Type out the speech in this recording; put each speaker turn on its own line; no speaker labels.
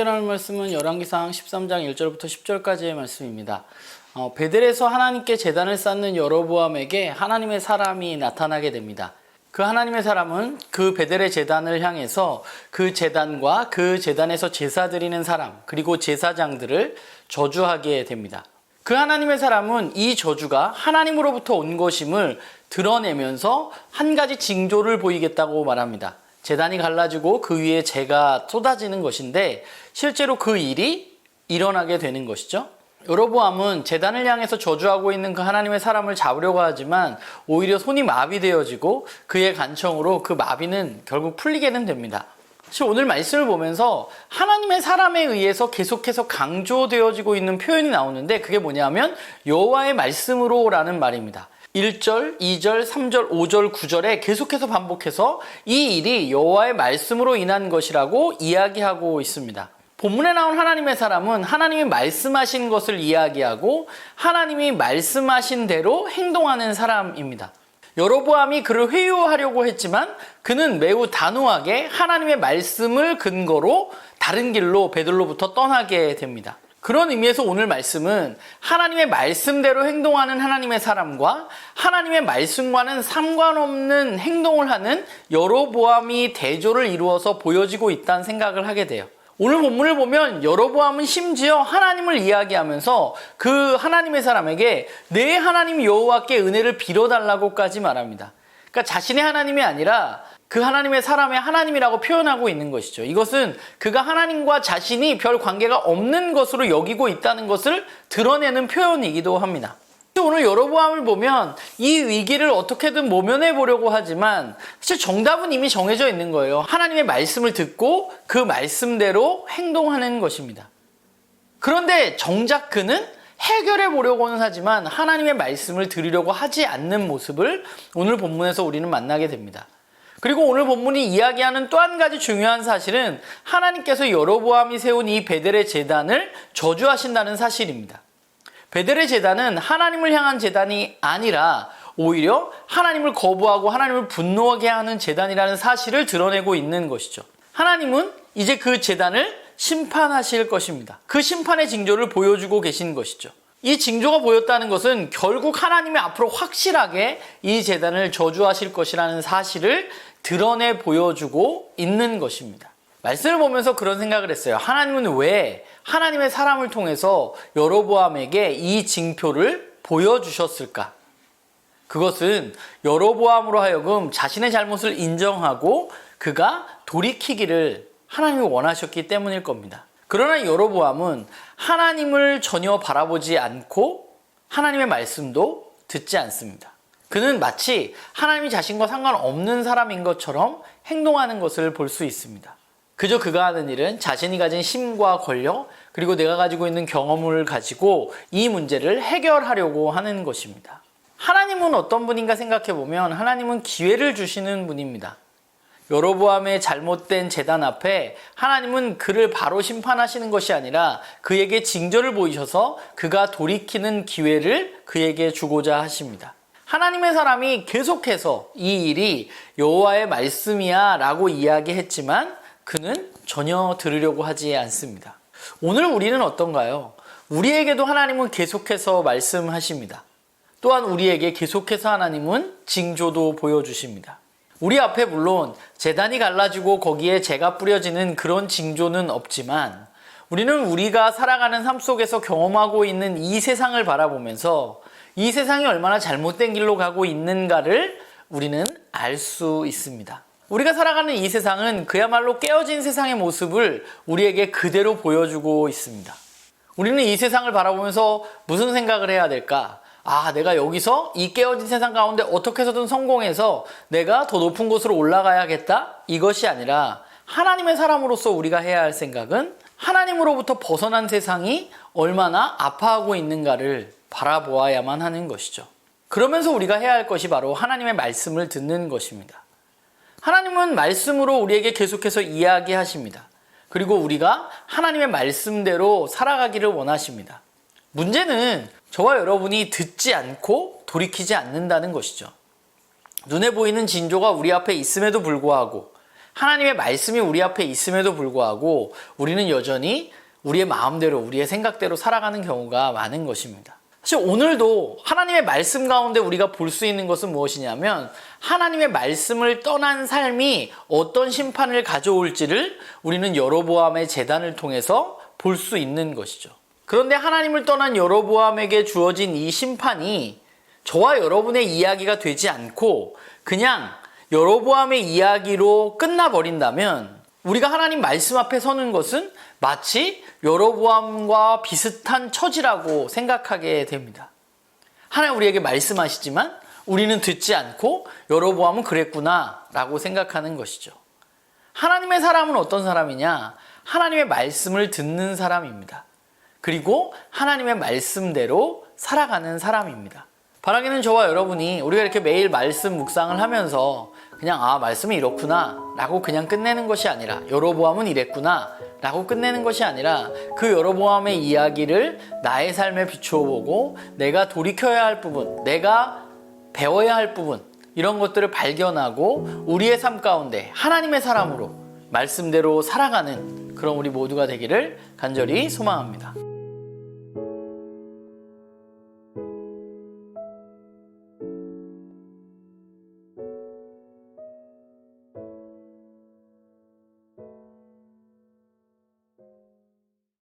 함께 나눌 말씀은 열왕기상 13장 1절부터 10절까지의 말씀입니다. 베델에서 하나님께 제단을 쌓는 여로보암에게 하나님의 사람이 나타나게 됩니다. 그 하나님의 사람은 그 베델의 제단을 향해서 그 제단과 그 제단에서 제사 드리는 사람 그리고 제사장들을 저주하게 됩니다. 그 하나님의 사람은 이 저주가 하나님으로부터 온 것임을 드러내면서 한 가지 징조를 보이겠다고 말합니다. 제단이 갈라지고 그 위에 재가 쏟아지는 것인데 실제로 그 일이 일어나게 되는 것이죠. 여로보암은 제단을 향해서 저주하고 있는 그 하나님의 사람을 잡으려고 하지만 오히려 손이 마비되어지고 그의 간청으로 그 마비는 결국 풀리게는 됩니다. 사실 오늘 말씀을 보면서 하나님의 사람에 의해서 계속해서 강조되어지고 있는 표현이 나오는데 그게 뭐냐면 여호와의 말씀으로 라는 말입니다. 1절, 2절, 3절, 5절, 9절에 계속해서 반복해서 이 일이 여호와의 말씀으로 인한 것이라고 이야기하고 있습니다. 본문에 나온 하나님의 사람은 하나님이 말씀하신 것을 이야기하고 하나님이 말씀하신 대로 행동하는 사람입니다. 여로보암이 그를 회유하려고 했지만 그는 매우 단호하게 하나님의 말씀을 근거로 다른 길로 베들로부터 떠나게 됩니다. 그런 의미에서 오늘 말씀은 하나님의 말씀대로 행동하는 하나님의 사람과 하나님의 말씀과는 상관없는 행동을 하는 여로보암이 대조를 이루어서 보여지고 있다는 생각을 하게 돼요. 오늘 본문을 보면 여로보암은 심지어 하나님을 이야기하면서 그 하나님의 사람에게 내 하나님 여호와께 은혜를 빌어달라고까지 말합니다. 그러니까 자신의 하나님이 아니라 그 하나님의 사람의 하나님이라고 표현하고 있는 것이죠. 이것은 그가 하나님과 자신이 별 관계가 없는 것으로 여기고 있다는 것을 드러내는 표현이기도 합니다. 오늘 여로보암을 보면 이 위기를 어떻게든 모면해 보려고 하지만 사실 정답은 이미 정해져 있는 거예요. 하나님의 말씀을 듣고 그 말씀대로 행동하는 것입니다. 그런데 정작 그는 해결해 보려고는 하지만 하나님의 말씀을 들으려고 하지 않는 모습을 오늘 본문에서 우리는 만나게 됩니다. 그리고 오늘 본문이 이야기하는 또 한 가지 중요한 사실은 하나님께서 여로보암이 세운 이 베델의 제단을 저주하신다는 사실입니다. 베델의 제단은 하나님을 향한 제단이 아니라 오히려 하나님을 거부하고 하나님을 분노하게 하는 제단이라는 사실을 드러내고 있는 것이죠. 하나님은 이제 그 제단을 심판하실 것입니다. 그 심판의 징조를 보여주고 계신 것이죠. 이 징조가 보였다는 것은 결국 하나님이 앞으로 확실하게 이 제단을 저주하실 것이라는 사실을 드러내 보여주고 있는 것입니다. 말씀을 보면서 그런 생각을 했어요. 하나님은 왜 하나님의 사람을 통해서 여로보암에게 이 징표를 보여주셨을까? 그것은 여로보암으로 하여금 자신의 잘못을 인정하고 그가 돌이키기를 하나님이 원하셨기 때문일 겁니다. 그러나 여로보암은 하나님을 전혀 바라보지 않고 하나님의 말씀도 듣지 않습니다. 그는 마치 하나님이 자신과 상관없는 사람인 것처럼 행동하는 것을 볼 수 있습니다. 그저 그가 하는 일은 자신이 가진 힘과 권력 그리고 내가 가지고 있는 경험을 가지고 이 문제를 해결하려고 하는 것입니다. 하나님은 어떤 분인가 생각해 보면 하나님은 기회를 주시는 분입니다. 여로보암의 잘못된 제단 앞에 하나님은 그를 바로 심판하시는 것이 아니라 그에게 징조를 보이셔서 그가 돌이키는 기회를 그에게 주고자 하십니다. 하나님의 사람이 계속해서 이 일이 여호와의 말씀이야 라고 이야기했지만 그는 전혀 들으려고 하지 않습니다. 오늘 우리는 어떤가요? 우리에게도 하나님은 계속해서 말씀하십니다. 또한 우리에게 계속해서 하나님은 징조도 보여주십니다. 우리 앞에 물론 제단이 갈라지고 거기에 재가 뿌려지는 그런 징조는 없지만 우리는 우리가 살아가는 삶 속에서 경험하고 있는 이 세상을 바라보면서 이 세상이 얼마나 잘못된 길로 가고 있는가를 우리는 알 수 있습니다. 우리가 살아가는 이 세상은 그야말로 깨어진 세상의 모습을 우리에게 그대로 보여주고 있습니다. 우리는 이 세상을 바라보면서 무슨 생각을 해야 될까? 내가 여기서 이 깨어진 세상 가운데 어떻게 해서든 성공해서 내가 더 높은 곳으로 올라가야겠다? 이것이 아니라 하나님의 사람으로서 우리가 해야 할 생각은 하나님으로부터 벗어난 세상이 얼마나 아파하고 있는가를 바라보아야만 하는 것이죠. 그러면서 우리가 해야 할 것이 바로 하나님의 말씀을 듣는 것입니다. 하나님은 말씀으로 우리에게 계속해서 이야기하십니다. 그리고 우리가 하나님의 말씀대로 살아가기를 원하십니다. 문제는 저와 여러분이 듣지 않고 돌이키지 않는다는 것이죠. 눈에 보이는 징조가 우리 앞에 있음에도 불구하고 하나님의 말씀이 우리 앞에 있음에도 불구하고 우리는 여전히 우리의 마음대로, 우리의 생각대로 살아가는 경우가 많은 것입니다. 사실 오늘도 하나님의 말씀 가운데 우리가 볼 수 있는 것은 무엇이냐면 하나님의 말씀을 떠난 삶이 어떤 심판을 가져올지를 우리는 여로보암의 재단을 통해서 볼 수 있는 것이죠. 그런데 하나님을 떠난 여로보암에게 주어진 이 심판이 저와 여러분의 이야기가 되지 않고 그냥 여로보암의 이야기로 끝나버린다면 우리가 하나님 말씀 앞에 서는 것은 마치 여로보암과 비슷한 처지라고 생각하게 됩니다. 하나님 우리에게 말씀하시지만 우리는 듣지 않고 여로보암은 그랬구나 라고 생각하는 것이죠. 하나님의 사람은 어떤 사람이냐? 하나님의 말씀을 듣는 사람입니다. 그리고 하나님의 말씀대로 살아가는 사람입니다. 바라기는 저와 여러분이 우리가 이렇게 매일 말씀 묵상을 하면서 그냥 말씀이 이렇구나 라고 그냥 끝내는 것이 아니라 여로보암은 이랬구나 라고 끝내는 것이 아니라 그 여로보암의 이야기를 나의 삶에 비추어 보고 내가 돌이켜야 할 부분, 내가 배워야 할 부분 이런 것들을 발견하고 우리의 삶 가운데 하나님의 사람으로 말씀대로 살아가는 그런 우리 모두가 되기를 간절히 소망합니다.